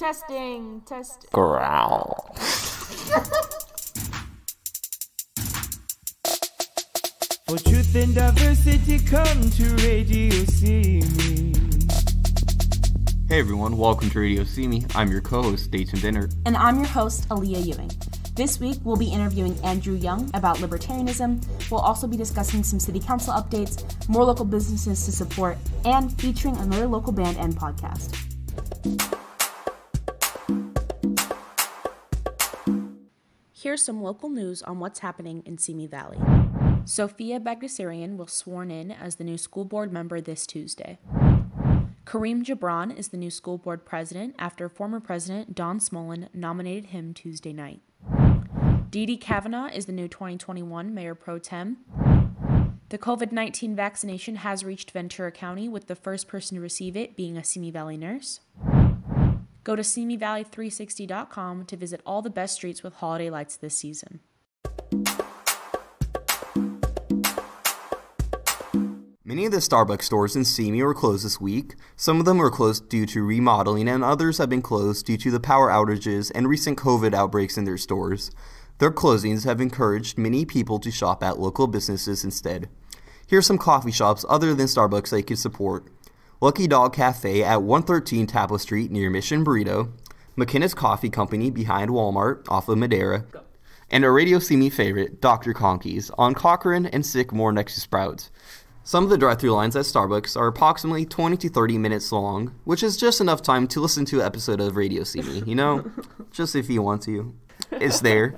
Testing. Growl. For truth and diversity, come to RadioSimi. Hey everyone, welcome to RadioSimi. I'm your co-host, Daeton. And I'm your host, Aleyah Ewing. This week, we'll be interviewing Andrew Young about libertarianism. We'll also be discussing some city council updates, more local businesses to support, and featuring another local band and podcast. Here's some local news on what's happening in Simi Valley. Sophia Bagdasarian was sworn in as the new school board member this Tuesday. Kareem Jabran is the new school board president after former president Don Smolin nominated him Tuesday night. Dee Dee Kavanaugh is the new 2021 mayor pro tem. The COVID-19 vaccination has reached Ventura County, with the first person to receive it being a Simi Valley nurse. Go to simivalley360.com to visit all the best streets with holiday lights this season. Many of the Starbucks stores in Simi were closed this week. Some of them were closed due to remodeling, and others have been closed due to the power outages and recent COVID outbreaks in their stores. Their closings have encouraged many people to shop at local businesses instead. Here's some coffee shops other than Starbucks they could support. Lucky Dog Cafe at 113 Tappa Street near Mission Burrito, McKenna's Coffee Company behind Walmart off of Madera, and a RadioSimi favorite, Dr. Conky's, on Cochrane and Sycamore next to Sprouts. Some of the drive-thru lines at Starbucks are approximately 20 to 30 minutes long, which is just enough time to listen to an episode of RadioSimi, you know? Just if you want to. It's there.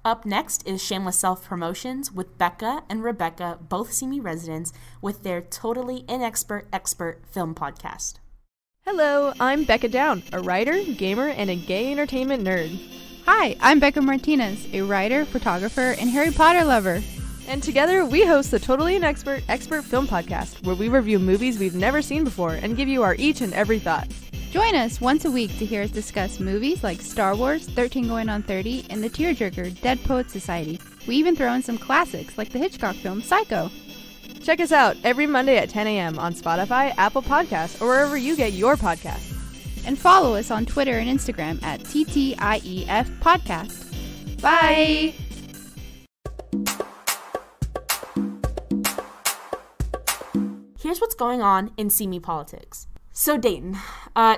Up next is Shameless Self-Promotions with Becca and Rebecca, both Simi residents, with their Totally Inexpert Expert film podcast. Hello, I'm Becca Down, a writer, gamer, and a gay entertainment nerd. Hi, I'm Becca Martinez, a writer, photographer, and Harry Potter lover. And together, we host the Totally Inexpert Expert Film Podcast, where we review movies we've never seen before and give you our each and every thought. Join us once a week to hear us discuss movies like Star Wars, 13 Going on 30, and the tearjerker Dead Poets Society. We even throw in some classics like the Hitchcock film Psycho. Check us out every Monday at 10 a.m. on Spotify, Apple Podcasts, or wherever you get your podcasts. And follow us on Twitter and Instagram at TTIEF Podcast. Bye! Here's what's going on in Simi politics. So Daeton,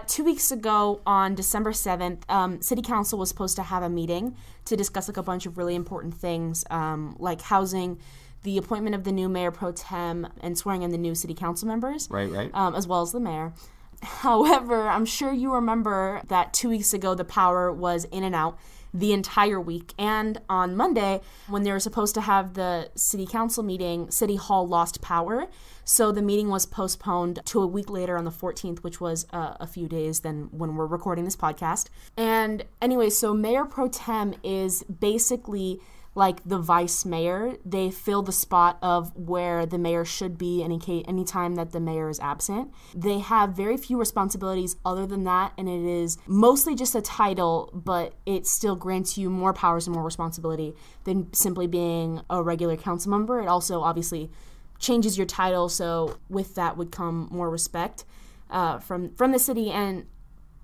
2 weeks ago on December 7th, City Council was supposed to have a meeting to discuss like a bunch of really important things like housing, the appointment of the new mayor pro tem, and swearing in the new city council members. Right. As well as the mayor. However, I'm sure you remember that 2 weeks ago the power was in and out the entire week. And on Monday, when they were supposed to have the city council meeting, City Hall lost power. So the meeting was postponed to a week later on the 14th, which was a few days than when we're recording this podcast. And anyway, so Mayor Pro Tem is basically like the vice mayor. They fill the spot of where the mayor should be any time that the mayor is absent. They have very few responsibilities other than that, and it is mostly just a title, but it still grants you more powers and more responsibility than simply being a regular council member. It also obviously changes your title, so with that would come more respect from the city and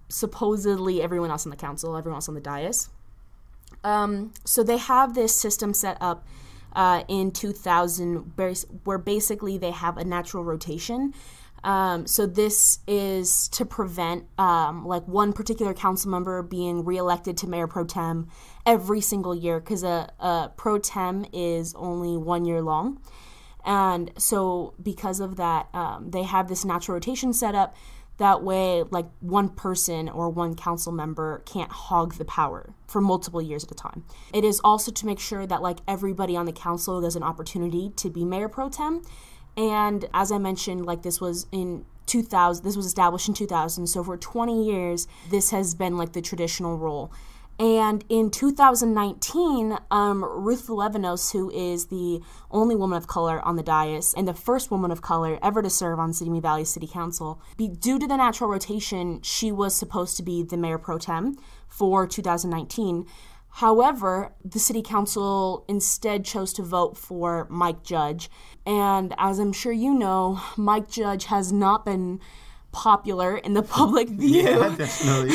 supposedly everyone else on the council, everyone else on the dais. So they have this system set up in 2000 where basically they have a natural rotation. So this is to prevent like one particular council member being reelected to mayor pro tem every single year, because a pro tem is only 1 year long. And so because of that, they have this natural rotation set up. That way, like, one person or one council member can't hog the power for multiple years at a time. It is also to make sure that, like, everybody on the council gets an opportunity to be mayor pro tem. And as I mentioned, like, this was established in 2000. So for 20 years, this has been, like, the traditional role. And in 2019, Ruth Levinos, who is the only woman of color on the dais and the first woman of color ever to serve on Simi Valley City Council, due to the natural rotation, she was supposed to be the mayor pro tem for 2019. However, the city council instead chose to vote for Mike Judge. And as I'm sure you know, Mike Judge has not been popular in the public view Yeah, definitely.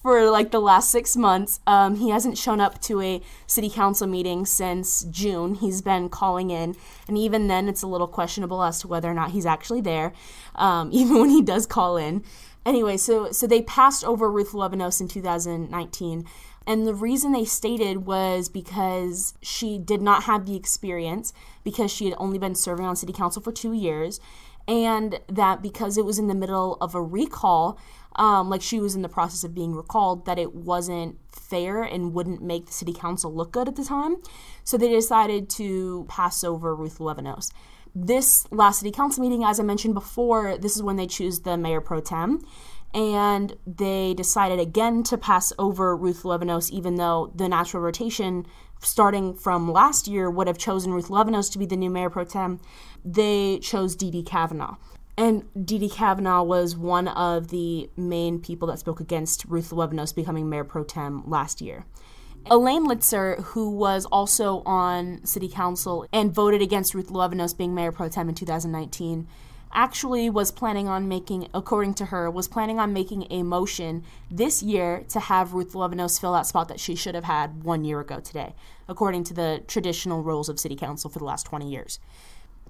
for like the last 6 months. He hasn't shown up to a city council meeting since June. He's been calling in, and even then it's a little questionable as to whether or not he's actually there, even when he does call in. Anyway, so they passed over Ruth Levinos in 2019, and the reason they stated was because she did not have the experience, because she had only been serving on city council for 2 years, and that because it was in the middle of a recall, like she was in the process of being recalled, that it wasn't fair and wouldn't make the city council look good at the time. So they decided to pass over Ruth Levinos. This last city council meeting, as I mentioned before, this is when they choose the mayor pro tem. And they decided again to pass over Ruth Levinos, even though the natural rotation starting from last year would have chosen Ruth Levinos to be the new mayor pro tem. They chose Dee Dee Kavanaugh. And Dee Dee Kavanaugh was one of the main people that spoke against Ruth Levinos becoming mayor pro tem last year. Elaine Litzer, who was also on city council and voted against Ruth Levinos being mayor pro tem in 2019, actually was planning on making, according to her, was planning on making a motion this year to have Ruth Levinos fill that spot that she should have had 1 year ago today, according to the traditional rules of city council for the last 20 years.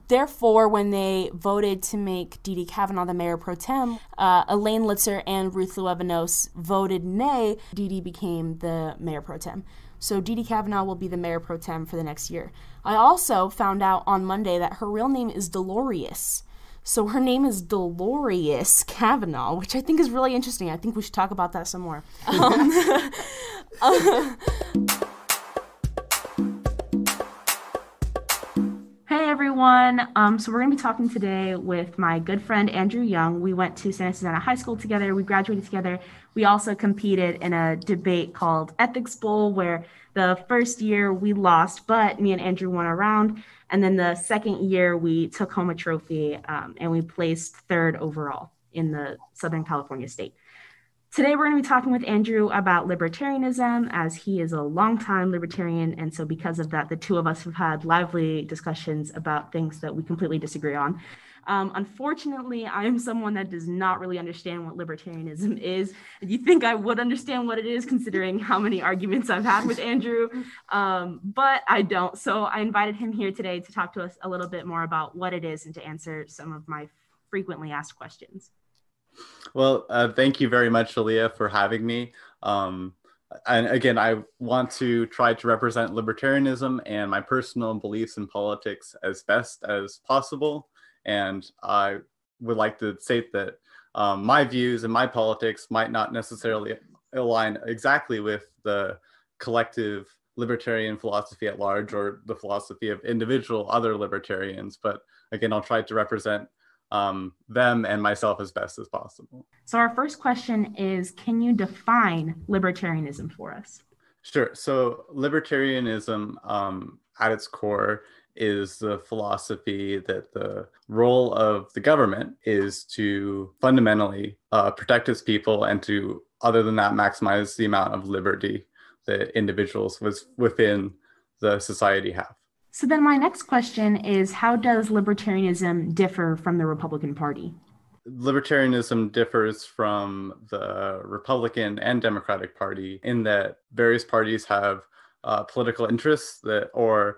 Therefore, when they voted to make Dee Dee Kavanaugh the mayor pro tem, Elaine Litzer and Ruth Levinos voted nay. Dee Dee became the mayor pro tem. So Dee Dee Kavanaugh will be the mayor pro tem for the next year. I also found out on Monday that her real name is Dolores. So her name is Dolores Kavanaugh, which I think is really interesting. I think we should talk about that some more. Hey everyone. So we're going to be talking today with my good friend Andrew Young. We went to Santa Susana High School together. We graduated together. We also competed in a debate called Ethics Bowl, where the first year we lost, but me and Andrew won a round. And then the second year we took home a trophy, and we placed third overall in the Southern California state. Today we're going to be talking with Andrew about libertarianism, as he is a longtime libertarian, and so because of that, the two of us have had lively discussions about things that we completely disagree on. Unfortunately, I am someone that does not really understand what libertarianism is. You think I would understand what it is, considering how many arguments I've had with Andrew, but I don't. So I invited him here today to talk to us a little bit more about what it is and to answer some of my frequently asked questions. Well, thank you very much, Aleyah, for having me. And again, I want to try to represent libertarianism and my personal beliefs in politics as best as possible. And I would like to state that my views and my politics might not necessarily align exactly with the collective libertarian philosophy at large or the philosophy of individual other libertarians. But again, I'll try to represent them and myself as best as possible. So our first question is, can you define libertarianism for us? Sure. So libertarianism at its core is the philosophy that the role of the government is to fundamentally protect its people and to, other than that, maximize the amount of liberty that individuals within the society have. So then my next question is, how does libertarianism differ from the Republican Party? Libertarianism differs from the Republican and Democratic Party in that various parties have political interests that or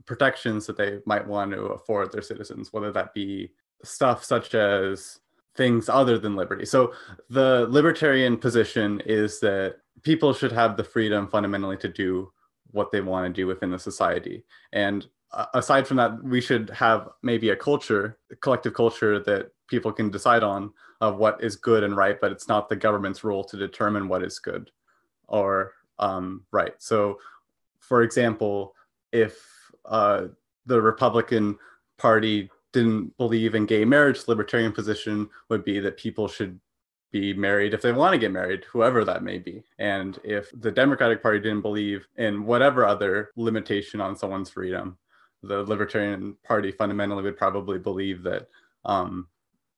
protections that they might want to afford their citizens, whether that be stuff such as things other than liberty. So the libertarian position is that people should have the freedom fundamentally to do what they want to do within the society. And aside from that, we should have maybe a collective culture that people can decide on of what is good and right, but it's not the government's role to determine what is good or right. So for example, if the Republican Party didn't believe in gay marriage, the libertarian position would be that people should be married if they want to get married, whoever that may be. And if the Democratic Party didn't believe in whatever other limitation on someone's freedom, the Libertarian Party fundamentally would probably believe that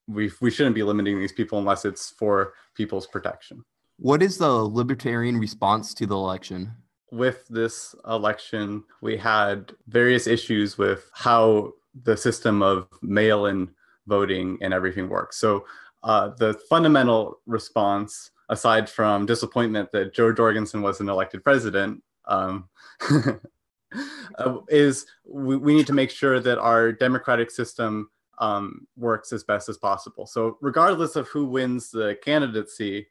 we shouldn't be limiting these people unless it's for people's protection. What is the Libertarian response to the election? With this election, we had various issues with how the system of mail-in voting and everything works. So the fundamental response, aside from disappointment that Joe Jorgensen wasn't elected president, is we need to make sure that our democratic system works as best as possible. So regardless of who wins the candidacy,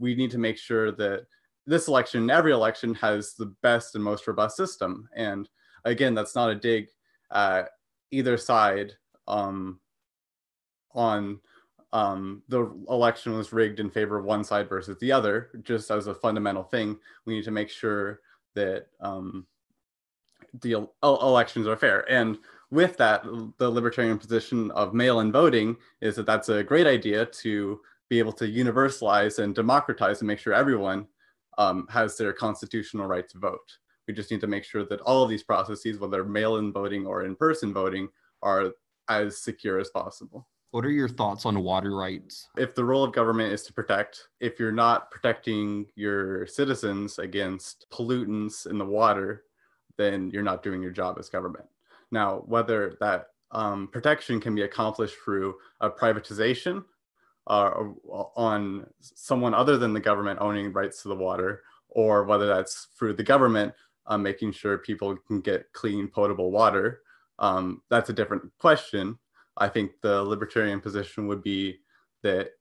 we need to make sure that this election, every election, has the best and most robust system. And again, that's not a dig at either side on the election was rigged in favor of one side versus the other. Just as a fundamental thing, we need to make sure that the elections are fair. And with that, the libertarian position of mail-in voting is that that's a great idea to be able to universalize and democratize and make sure everyone has their constitutional right to vote. We just need to make sure that all of these processes, whether mail-in voting or in-person voting, are as secure as possible. What are your thoughts on water rights? If the role of government is to protect, if you're not protecting your citizens against pollutants in the water, then you're not doing your job as government. Now, whether that protection can be accomplished through a privatization on someone other than the government owning rights to the water, or whether that's through the government making sure people can get clean, potable water, that's a different question. I think the libertarian position would be that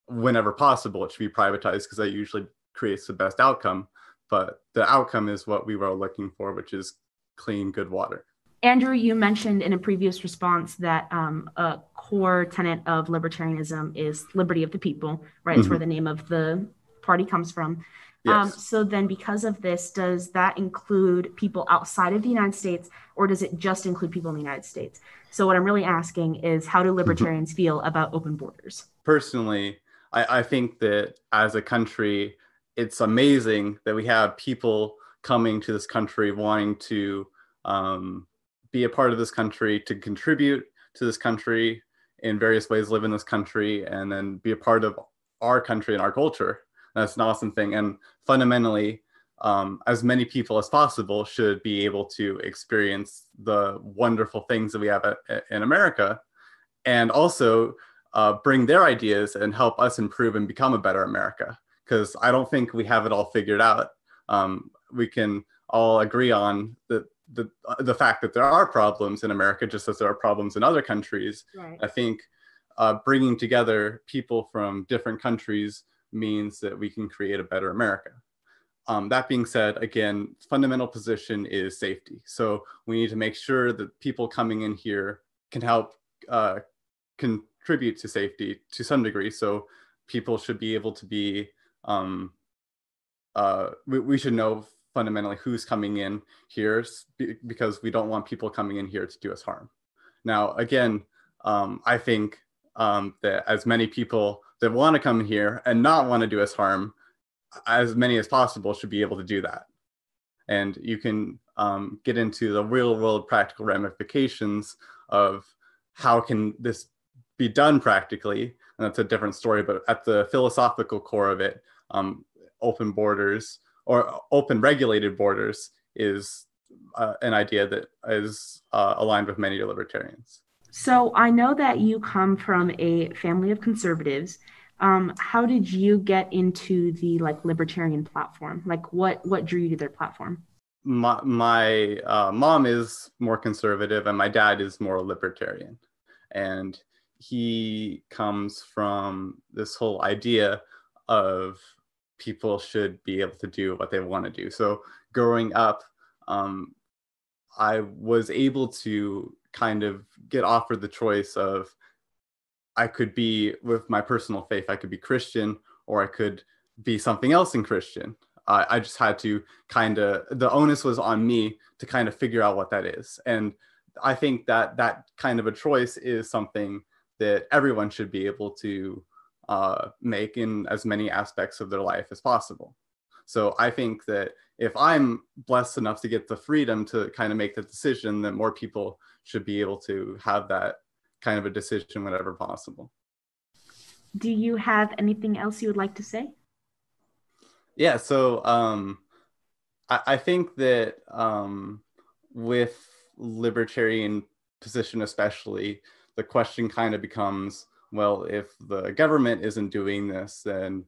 whenever possible, it should be privatized because that usually creates the best outcome. But the outcome is what we were looking for, which is clean, good water. Andrew, you mentioned in a previous response that a core tenet of libertarianism is liberty of the people, right? It's where the name of the party comes from. Yes. So then because of this, does that include people outside of the United States, or does it just include people in the United States? So what I'm really asking is, how do libertarians feel about open borders? Personally, I think that as a country, it's amazing that we have people coming to this country wanting to be a part of this country, to contribute to this country in various ways, live in this country, and then be a part of our country and our culture. That's an awesome thing. And fundamentally, as many people as possible should be able to experience the wonderful things that we have in America, and also bring their ideas and help us improve and become a better America. Because I don't think we have it all figured out. We can all agree on the fact that there are problems in America, just as there are problems in other countries. Right. I think bringing together people from different countries means that we can create a better America. That being said, again, fundamental position is safety. So we need to make sure that people coming in here can help contribute to safety to some degree. So people should be able to be, we should know fundamentally who's coming in here, because we don't want people coming in here to do us harm. Now, again, I think that as many people that want to come here and not want to do us harm, as many as possible should be able to do that. And you can get into the real world practical ramifications of how can this be done practically. And that's a different story, but at the philosophical core of it, open borders or open regulated borders is an idea that is aligned with many libertarians. So I know that you come from a family of conservatives. How did you get into the libertarian platform? What drew you to their platform? My mom is more conservative and my dad is more libertarian. And he comes from this whole idea of people should be able to do what they want to do. So growing up, I was able to kind of get offered the choice of, I could be, with my personal faith, I could be Christian, or I could be something else in Christian. I just had to the onus was on me to kind of figure out what that is. And I think that that kind of a choice is something that everyone should be able to make in as many aspects of their life as possible. So I think that if I'm blessed enough to get the freedom to kind of make the decision, that more people should be able to have that kind of a decision whenever possible. Do you have anything else you would like to say? Yeah, so I think that with libertarian position especially, the question kind of becomes, well, if the government isn't doing this, then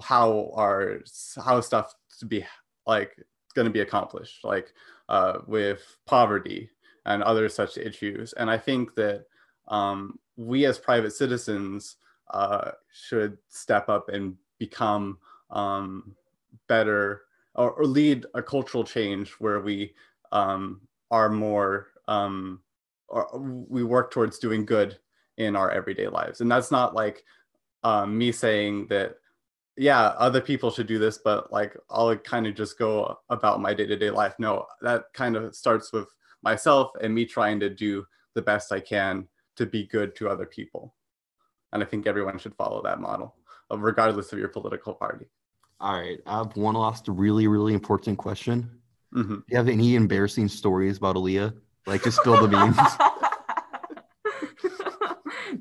how is stuff to be like going to be accomplished, like with poverty and other such issues. And I think that we as private citizens should step up and become better, or lead a cultural change where we are more, or we work towards doing good in our everyday lives. And that's not like me saying that, yeah, other people should do this, but like I'll kind of just go about my day-to-day life. No, that kind of starts with myself and me trying to do the best I can to be good to other people. And I think everyone should follow that model, regardless of your political party. All right, I have one last really, really important question. Mm-hmm. Do you have any embarrassing stories about Aleyah? Like, just spill the beans.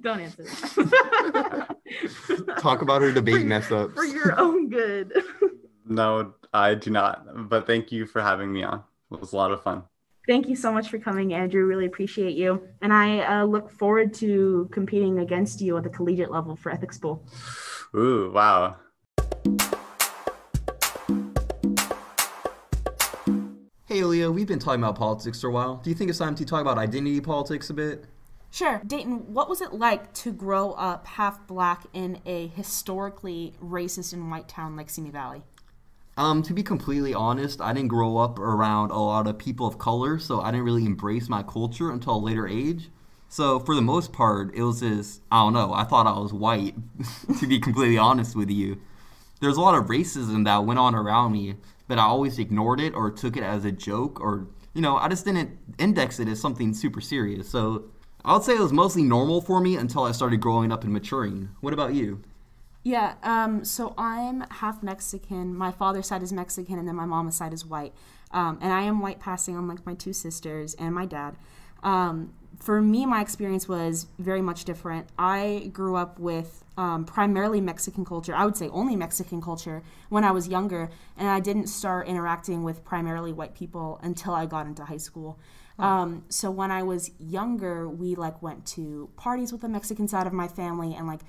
Don't answer that. Talk about her debate mess-ups. For your own good. No, I do not. But thank you for having me on. It was a lot of fun. Thank you so much for coming, Andrew. Really appreciate you. And I look forward to competing against you at the collegiate level for Ethics Bowl. Ooh, wow. Hey, Aleyah, we've been talking about politics for a while. Do you think it's time to talk about identity politics a bit? Sure. Daeton, what was it like to grow up half black in a historically racist and white town like Simi Valley? To be completely honest, I didn't grow up around a lot of people of color, so I didn't really embrace my culture until a later age. So for the most part, it was just, I don't know, I thought I was white, to be completely honest with you. There's a lot of racism that went on around me, but I always ignored it or took it as a joke, or, I just didn't index it as something super serious. So I would say it was mostly normal for me until I started growing up and maturing. What about you? Yeah, so I'm half Mexican. My father's side is Mexican, and then my mom's side is white. And I am white passing on like my two sisters and my dad. For me, my experience was very much different. I grew up with primarily Mexican culture. I would say only Mexican culture when I was younger, and I didn't start interacting with primarily white people until I got into high school. So when I was younger, we like went to parties with the Mexican side of my family, and like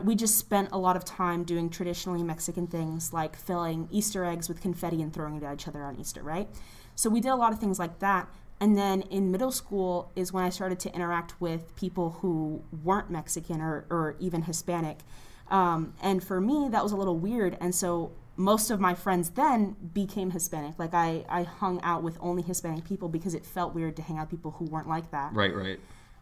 we just spent a lot of time doing traditionally Mexican things like filling Easter eggs with confetti and throwing it at each other on Easter, right? So we did a lot of things like that. And then in middle school is when I started to interact with people who weren't Mexican or even Hispanic. And for me, that was a little weird. And so most of my friends then became Hispanic. Like I hung out with only Hispanic people because it felt weird to hang out with people who weren't like that. Right.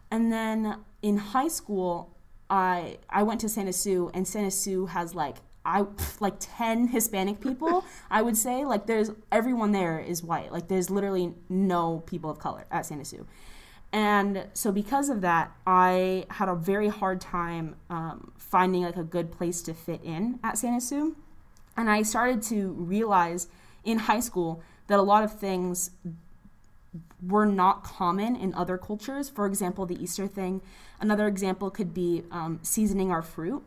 And then in high school, I went to Santa Su, and Santa Su has like 10 Hispanic people, I would say. Like everyone there is white. Like there's literally no people of color at Santa Su. And so because of that, I had a very hard time finding like a good place to fit in at Santa Su. And I started to realize in high school that a lot of things were not common in other cultures. For example, the Easter thing. Another example could be seasoning our fruit.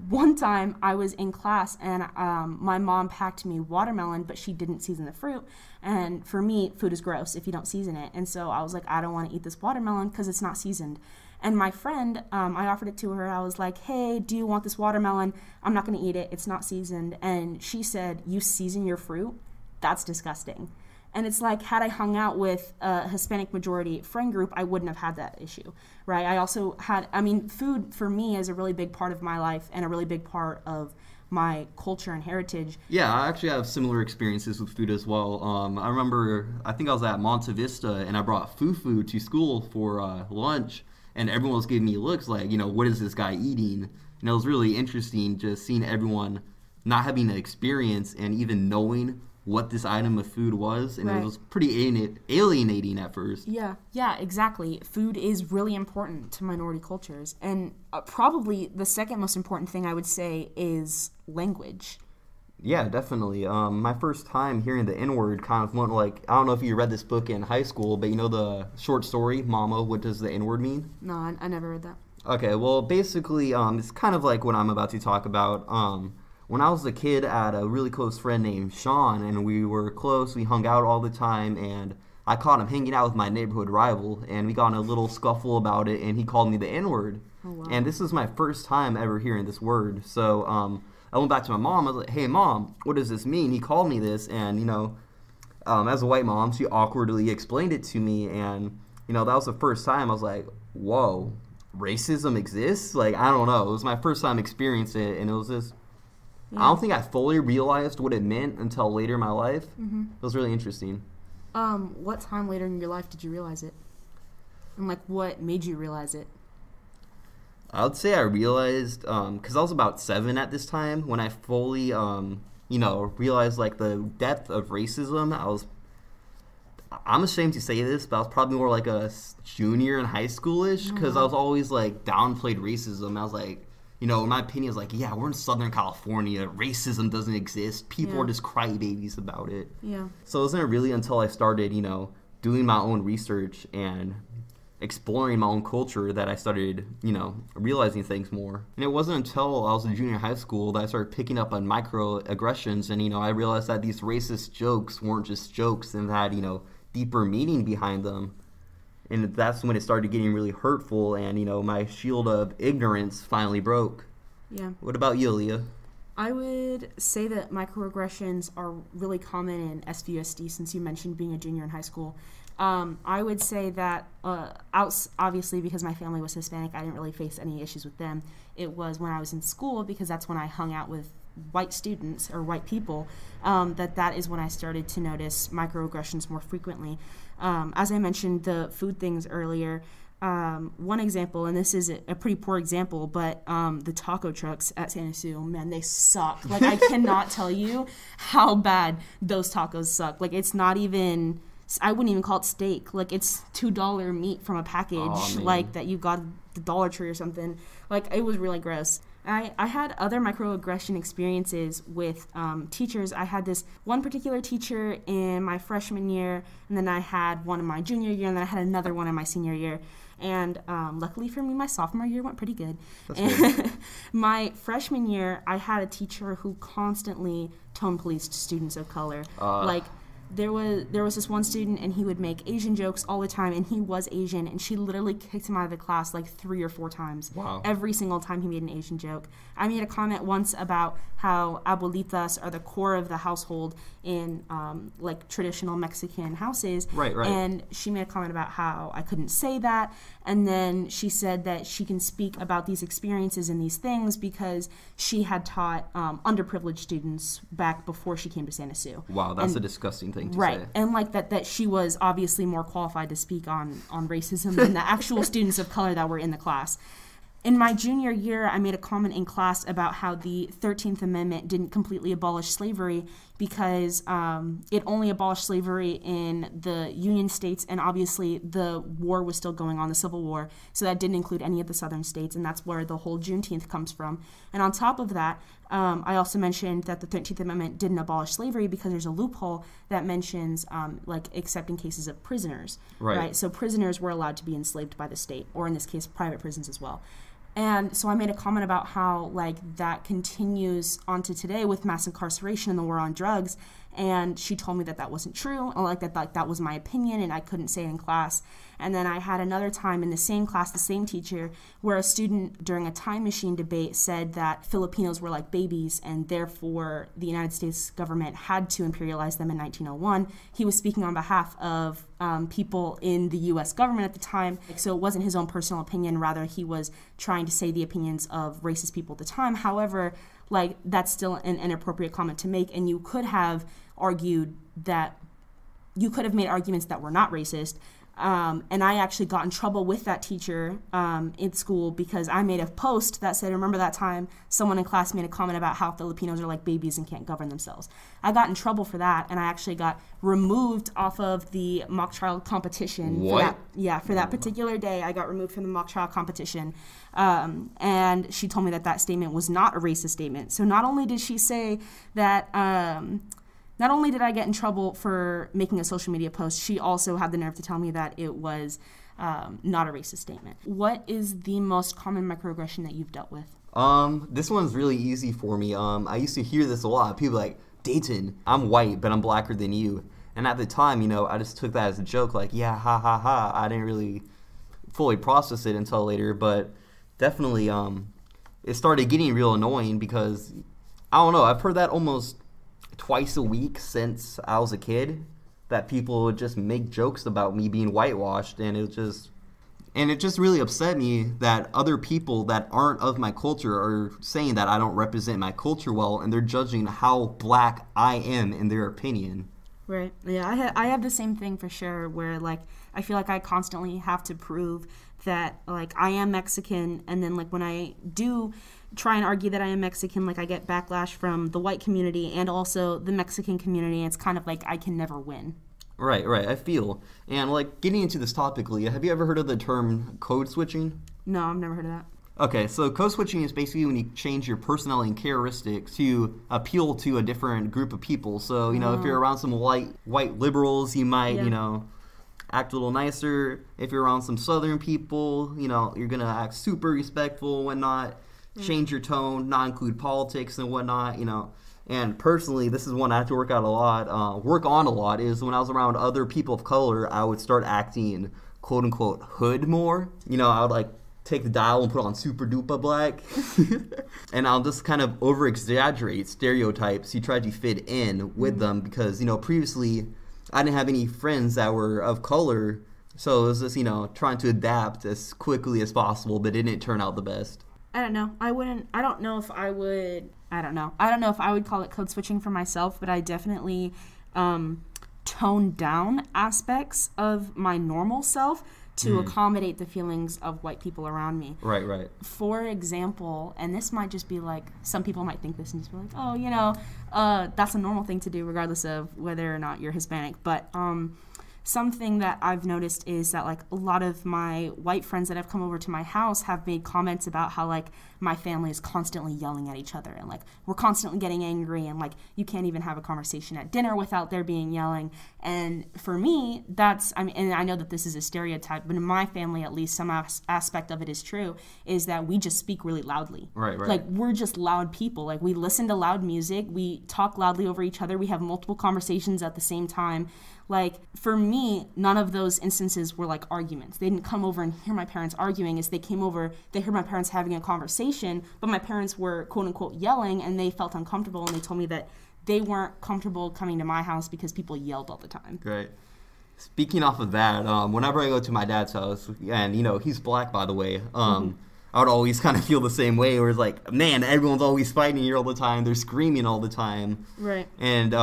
One time I was in class and my mom packed me watermelon, but she didn't season the fruit. And for me, food is gross if you don't season it. And so I was like, I don't want to eat this watermelon because it's not seasoned. And my friend, I offered it to her. I was like, hey, do you want this watermelon? I'm not going to eat it. It's not seasoned. And she said, you season your fruit? That's disgusting. And it's like, had I hung out with a Hispanic majority friend group, I wouldn't have had that issue, right? I also had, food for me is a really big part of my life and a really big part of my culture and heritage. Yeah, I actually have similar experiences with food as well. I remember, I think I was at Monte Vista, and I brought fufu to school for lunch, and everyone was giving me looks like, what is this guy eating? And it was really interesting just seeing everyone not having an experience and even knowing what this item of food was, and right. It was pretty alienating at first. Yeah, exactly. Food is really important to minority cultures, and probably the second most important thing I would say is language. Yeah, definitely. My first time hearing the N-word kind of went like, I don't know if you read this book in high school, but the short story, Mama, What Does the N-Word Mean? No, I never read that. Okay, well, basically, it's kind of like what I'm about to talk about. when I was a kid, I had a really close friend named Sean, and we were close. We hung out all the time, and I caught him hanging out with my neighborhood rival, and we got in a little scuffle about it, and he called me the N-word. Oh, wow. And this is my first time ever hearing this word. So I went back to my mom. I was like, hey, Mom, what does this mean? He called me this, and, you know, as a white mom, she awkwardly explained it to me, and, you know, that was the first time I was like, whoa, racism exists? Like, I don't know. It was my first time experiencing it, and it was just, I don't think I fully realized what it meant until later in my life. Mm-hmm. It was really interesting. What time later in your life did you realize it? And, like, what made you realize it? I would say I realized, because I was about 7 at this time, when I fully, you know, realized, like, the depth of racism. I'm ashamed to say this, but I was probably more like a junior in high school-ish, because I was always, like, downplayed racism. I was like, you know, my opinion is like, yeah, we're in Southern California. Racism doesn't exist. People are just crybabies about it. Yeah. So it wasn't really until I started, you know, doing my own research and exploring my own culture that I started, you know, realizing things more. And it wasn't until I was in junior high school that I started picking up on microaggressions, and, you know, I realized that these racist jokes weren't just jokes and had, you know, deeper meaning behind them. And that's when it started getting really hurtful, and, you know, my shield of ignorance finally broke. Yeah. What about you, Aleyah? I would say that microaggressions are really common in SVUSD, since you mentioned being a junior in high school. I would say that, obviously, because my family was Hispanic, I didn't really face any issues with them. It was when I was in school, because that's when I hung out with white students or white people, that is when I started to notice microaggressions more frequently. As I mentioned the food things earlier, one example, and this is a pretty poor example, but the taco trucks at Santa Su, man, they suck. Like, I cannot tell you how bad those tacos suck. Like, it's not even, I wouldn't even call it steak. Like, it's $2 meat from a package, like, that you got at the Dollar Tree or something. Like, it was really gross. I had other microaggression experiences with teachers. I had this one particular teacher in my freshman year, and then I had one in my junior year, and then I had another one in my senior year. And luckily for me, my sophomore year went pretty good. My freshman year, I had a teacher who constantly tone policed students of color. Like, there was this one student, and he would make Asian jokes all the time, and he was Asian, and she literally kicked him out of the class like 3 or 4 times. Wow. Every single time he made an Asian joke. I made a comment once about how abuelitas are the core of the household in like traditional Mexican houses. Right. And she made a comment about how I couldn't say that, and then she said that she can speak about these experiences and these things because she had taught underprivileged students back before she came to Santa Su. Wow, that's a disgusting thing. Right, and like that she was obviously more qualified to speak on racism than the actual students of color that were in the class. In my junior year, I made a comment in class about how the 13th Amendment didn't completely abolish slavery because it only abolished slavery in the Union states, and obviously the war was still going on, the Civil War, so that didn't include any of the southern states, and that's where the whole Juneteenth comes from. And on top of that, I also mentioned that the 13th Amendment didn't abolish slavery because there's a loophole that mentions like accepting cases of prisoners, right? So prisoners were allowed to be enslaved by the state, or in this case, private prisons as well. And so I made a comment about how, like, that continues onto today with mass incarceration and the war on drugs. And she told me that that wasn't true, or like that was my opinion, and I couldn't say it in class. And then I had another time in the same class, the same teacher, where a student during a time machine debate said that Filipinos were like babies, and therefore the United States government had to imperialize them in 1901. He was speaking on behalf of people in the U.S. government at the time, so it wasn't his own personal opinion. Rather, he was trying to say the opinions of racist people at the time. However, like, that's still an inappropriate comment to make, and you could have argued that you could have made arguments that were not racist. And I actually got in trouble with that teacher in school because I made a post that said, remember that time someone in class made a comment about how Filipinos are like babies and can't govern themselves. I got in trouble for that, and I actually got removed off of the mock trial competition. What? For that particular day, I got removed from the mock trial competition. And she told me that statement was not a racist statement. So not only did she say that... Not only did I get in trouble for making a social media post, she also had the nerve to tell me that it was not a racist statement. What is the most common microaggression that you've dealt with? This one's really easy for me. I used to hear this a lot. People like, Daeton, I'm white, but I'm blacker than you. And at the time, I just took that as a joke, like, yeah, ha, ha, ha. I didn't really fully process it until later, but definitely, it started getting real annoying because, I don't know, I've heard that almost twice a week since I was a kid, that people would just make jokes about me being whitewashed, and it just really upset me that other people that aren't of my culture are saying that I don't represent my culture well, and they're judging how black I am in their opinion. Right. Yeah, I have the same thing for sure, where, like, I feel like I constantly have to prove that, like, I am Mexican, and then, like, when I do try and argue that I am Mexican, like, I get backlash from the white community and also the Mexican community, and it's kind of like I can never win. Right, I feel. And, like, getting into this topic, Leah, have you ever heard of the term code switching? No, I've never heard of that. Okay, so code switching is basically when you change your personality and characteristics to appeal to a different group of people. So, if you're around some white liberals, you might, act a little nicer. If you're around some southern people, you're going to act super respectful and whatnot. Change your tone, not include politics and whatnot, And personally, this is one I have to work on a lot, is when I was around other people of color, I would start acting, quote-unquote, hood more. I would, like, take the dial and put on super duper black. And I'll just kind of over-exaggerate stereotypes you try to fit in with them because, previously I didn't have any friends that were of color. So it was just, trying to adapt as quickly as possible, but it didn't turn out the best. I don't know. I don't know if I would call it code switching for myself, but I definitely toned down aspects of my normal self to accommodate the feelings of white people around me. Right. For example, and this might just be like, some people might think this and just be like, oh, that's a normal thing to do regardless of whether or not you're Hispanic. But something that I've noticed is that, like, a lot of my white friends that have come over to my house have made comments about how, like, my family is constantly yelling at each other and, like, we're constantly getting angry and, like, you can't even have a conversation at dinner without there being yelling. And for me, and I know that this is a stereotype, but in my family, at least, some aspect of it is true, is that we just speak really loudly. Right. Like, we're just loud people. Like, we listen to loud music. We talk loudly over each other. We have multiple conversations at the same time. Like, for me, none of those instances were like arguments. They didn't come over and hear my parents arguing. As they came over, they heard my parents having a conversation, but my parents were, quote unquote, yelling, and they felt uncomfortable, and they told me that they weren't comfortable coming to my house because people yelled all the time. Right. Speaking off of that, whenever I go to my dad's house, and, he's black, by the way, I would always kind of feel the same way, where it's like, man, everyone's always fighting here all the time. They're screaming all the time. Right. And,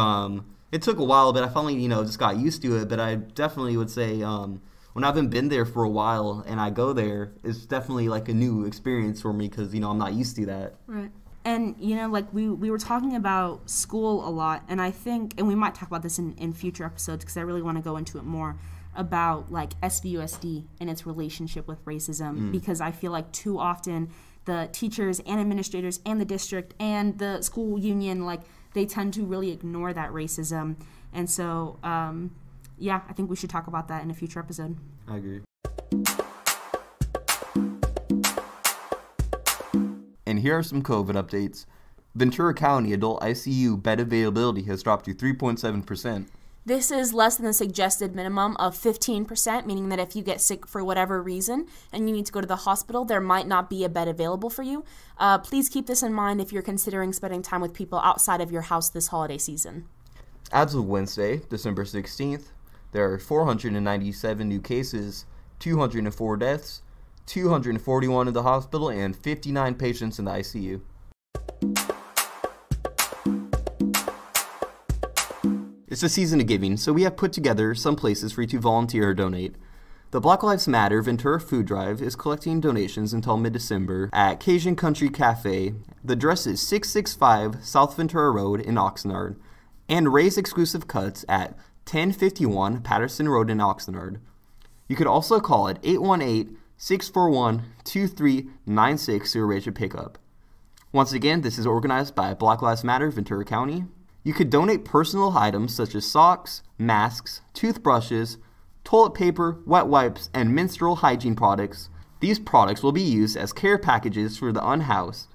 it took a while, but I finally, just got used to it. But I definitely would say when I haven't been there for a while and I go there, it's definitely like a new experience for me because, I'm not used to that. Right. And, like we were talking about school a lot, and I think, and we might talk about this in future episodes because I really want to go into it more, about, like, SVUSD and its relationship with racism because I feel like too often the teachers and administrators and the district and the school union, like, they tend to really ignore that racism. And so, I think we should talk about that in a future episode. I agree. And here are some COVID updates. Ventura County adult ICU bed availability has dropped to 3.7%. This is less than the suggested minimum of 15%, meaning that if you get sick for whatever reason and you need to go to the hospital, there might not be a bed available for you. Please keep this in mind if you're considering spending time with people outside of your house this holiday season. As of Wednesday, December 16th, there are 497 new cases, 204 deaths, 241 in the hospital, and 59 patients in the ICU. It's the season of giving, so we have put together some places for you to volunteer or donate. The Black Lives Matter Ventura Food Drive is collecting donations until mid-December at Cajun Country Cafe. The address is 665 South Ventura Road in Oxnard, and Ray's Exclusive Cuts at 1051 Patterson Road in Oxnard. You could also call at 818-641-2396 to Eurasia Pickup. Once again, this is organized by Black Lives Matter Ventura County. You could donate personal items such as socks, masks, toothbrushes, toilet paper, wet wipes, and menstrual hygiene products. These products will be used as care packages for the unhoused.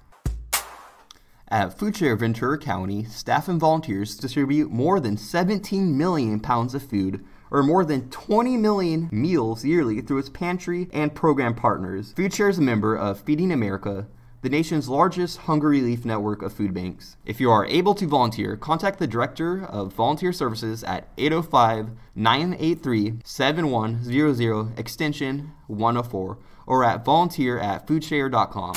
At Food Share Ventura County, staff and volunteers distribute more than 17 million pounds of food, or more than 20 million meals yearly through its pantry and program partners. Food Share is a member of Feeding America, the nation's largest hunger relief network of food banks. If you are able to volunteer, contact the Director of Volunteer Services at 805-983-7100, extension 104, or at volunteer@foodshare.com.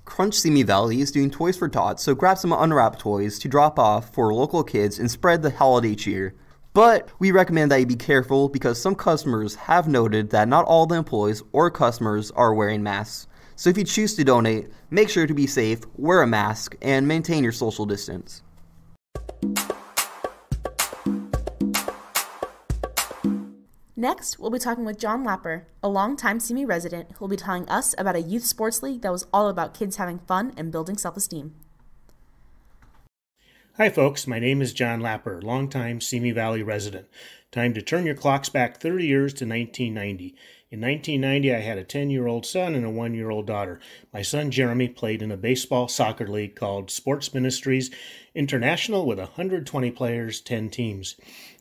Crunch Simi Valley is doing Toys for Tots, so grab some unwrapped toys to drop off for local kids and spread the holiday cheer. But we recommend that you be careful because some customers have noted that not all the employees or customers are wearing masks. So if you choose to donate, make sure to be safe, wear a mask, and maintain your social distance. Next, we'll be talking with John Lapper, a longtime Simi resident who will be telling us about a youth sports league that was all about kids having fun and building self-esteem. Hi folks, my name is John Lapper, longtime Simi Valley resident. Time to turn your clocks back 30 years to 1990. In 1990, I had a 10-year-old son and a 1-year-old daughter. My son Jeremy played in a baseball soccer league called Sports Ministries International with 120 players, 10 teams.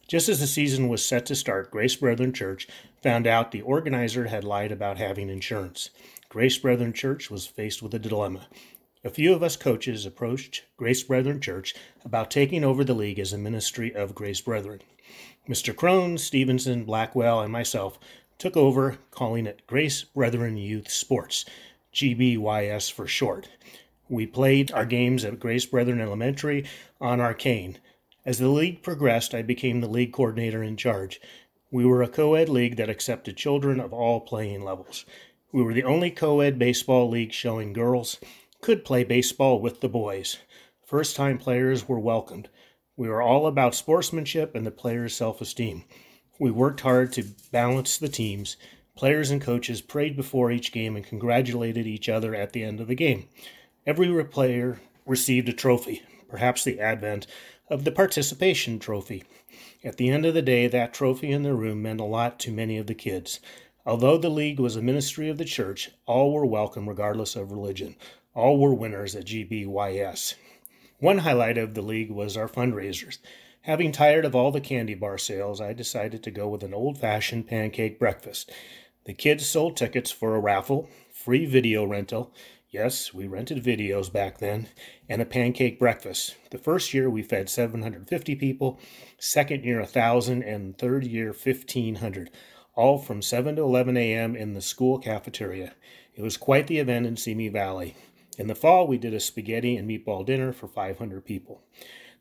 Just as the season was set to start, Grace Brethren Church found out the organizer had lied about having insurance. Grace Brethren Church was faced with a dilemma. A few of us coaches approached Grace Brethren Church about taking over the league as a ministry of Grace Brethren. Mr. Crone, Stevenson, Blackwell, and myself took over, calling it Grace Brethren Youth Sports, GBYS for short. We played our games at Grace Brethren Elementary on Arcane. As the league progressed, I became the league coordinator in charge. We were a co-ed league that accepted children of all playing levels. We were the only co-ed baseball league showing girls could play baseball with the boys. First-time players were welcomed. We were all about sportsmanship and the players' self-esteem. We worked hard to balance the teams. Players and coaches prayed before each game and congratulated each other at the end of the game. Every player received a trophy, perhaps the advent of the participation trophy. At the end of the day, that trophy in the room meant a lot to many of the kids. Although the league was a ministry of the church, all were welcome regardless of religion. All were winners at GBYS. One highlight of the league was our fundraisers. Having tired of all the candy bar sales, I decided to go with an old-fashioned pancake breakfast. The kids sold tickets for a raffle, free video rental, yes, we rented videos back then, and a pancake breakfast. The first year we fed 750 people, second year 1,000, and third year 1,500, all from 7 to 11 a.m. in the school cafeteria. It was quite the event in Simi Valley. In the fall, we did a spaghetti and meatball dinner for 500 people.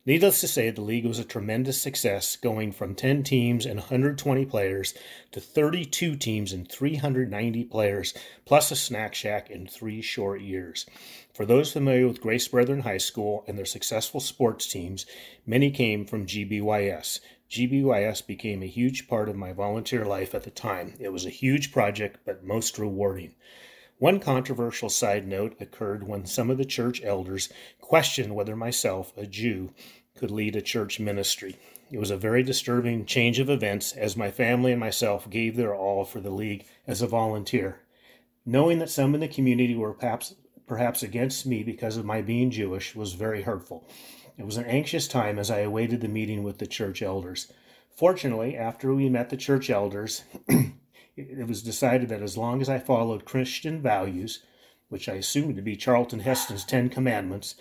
Needless to say, the league was a tremendous success, going from 10 teams and 120 players to 32 teams and 390 players, plus a snack shack in 3 short years. For those familiar with Grace Brethren High School and their successful sports teams, many came from GBYS. GBYS became a huge part of my volunteer life at the time. It was a huge project, but most rewarding. One controversial side note occurred when some of the church elders questioned whether myself, a Jew, could lead a church ministry. It was a very disturbing change of events as my family and myself gave their all for the league as a volunteer. Knowing that some in the community were perhaps against me because of my being Jewish was very hurtful. It was an anxious time as I awaited the meeting with the church elders. Fortunately, after we met the church elders, it was decided that as long as I followed Christian values, which I assumed to be Charlton Heston's 10 Commandments,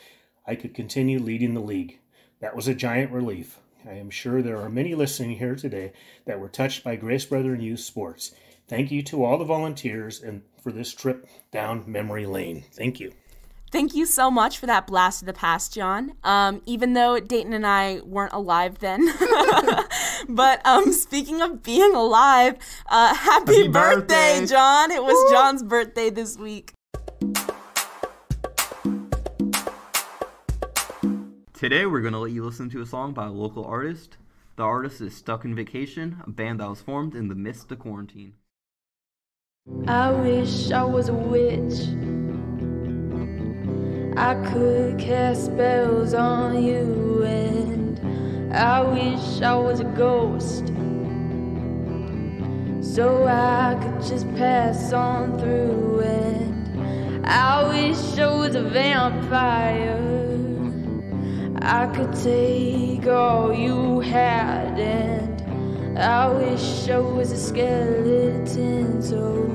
I could continue leading the league. That was a giant relief. I am sure there are many listening here today that were touched by Grace Brethren Youth Sports. Thank you to all the volunteers and for this trip down memory lane. Thank you. Thank you so much for that blast of the past, John. Even though Daeton and I weren't alive then. But speaking of being alive, happy birthday, John. It was John's birthday this week. Today we're going to let you listen to a song by a local artist. The artist is Stuck in Vacation, a band that was formed in the midst of quarantine. I wish I was a witch. I could cast spells on you, and I wish I was a ghost, so I could just pass on through. And I wish I was a vampire. I could take all you had, and I wish I was a skeleton, so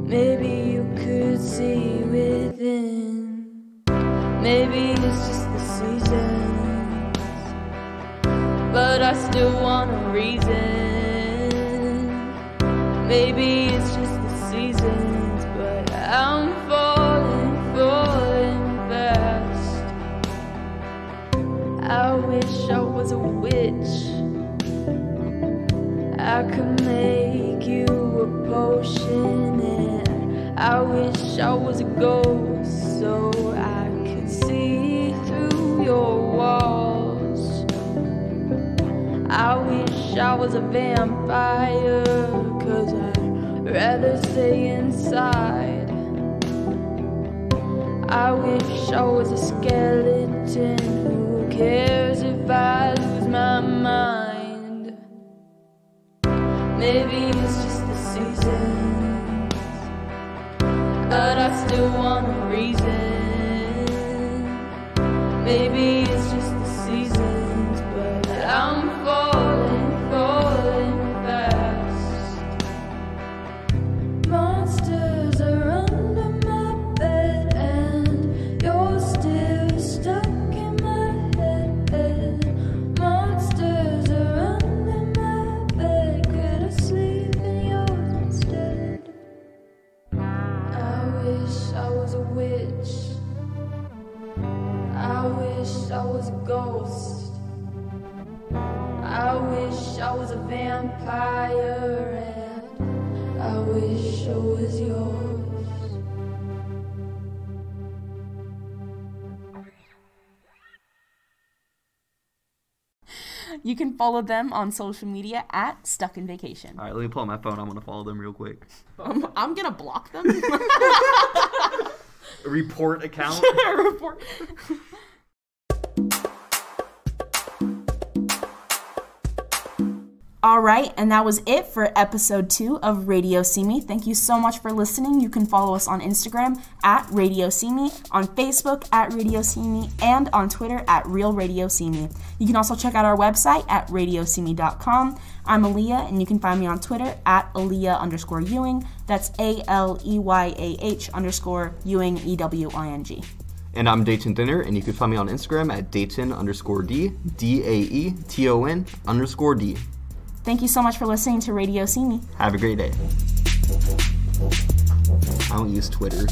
maybe you could see within. Maybe it's just the seasons, but I still want a reason. Maybe it's just the seasons, but I'm falling fast. I wish I was a witch. I could make you a potion, and I wish I was a ghost, so I could see through your walls. I wish I was a vampire, 'cause I'd rather stay inside. I wish I was a skeleton. Who cares if I lose my mind? Maybe it's just the seasons, but I still want a reason. Maybe it's just the seasons, but I'm falling fast. Monsters are under my bed, and you're still stuck in my head. Monsters are under my bed. Could I sleep in yours instead? I wish I was a witch. I wish I was a ghost. I wish I was a vampire, and I wish I was yours. You can follow them on social media at Stuck in Vacation. All right, let me pull out my phone. I'm going to follow them real quick. I'm going to block them. A report account? Report. All right, and that was it for episode 2 of RadioSimi. Thank you so much for listening. You can follow us on Instagram at RadioSimi, on Facebook at RadioSimi, and on Twitter at RealRadioSimi. You can also check out our website at radiosimi.com. I'm Aleyah, and you can find me on Twitter at Aleyah_Ewing. That's ALEYAH_Ewing, EWING. And I'm Daeton Dinner, and you can find me on Instagram at Daeton_D, DAETON_D. Thank you so much for listening to RadioSimi. Have a great day. I don't use Twitter.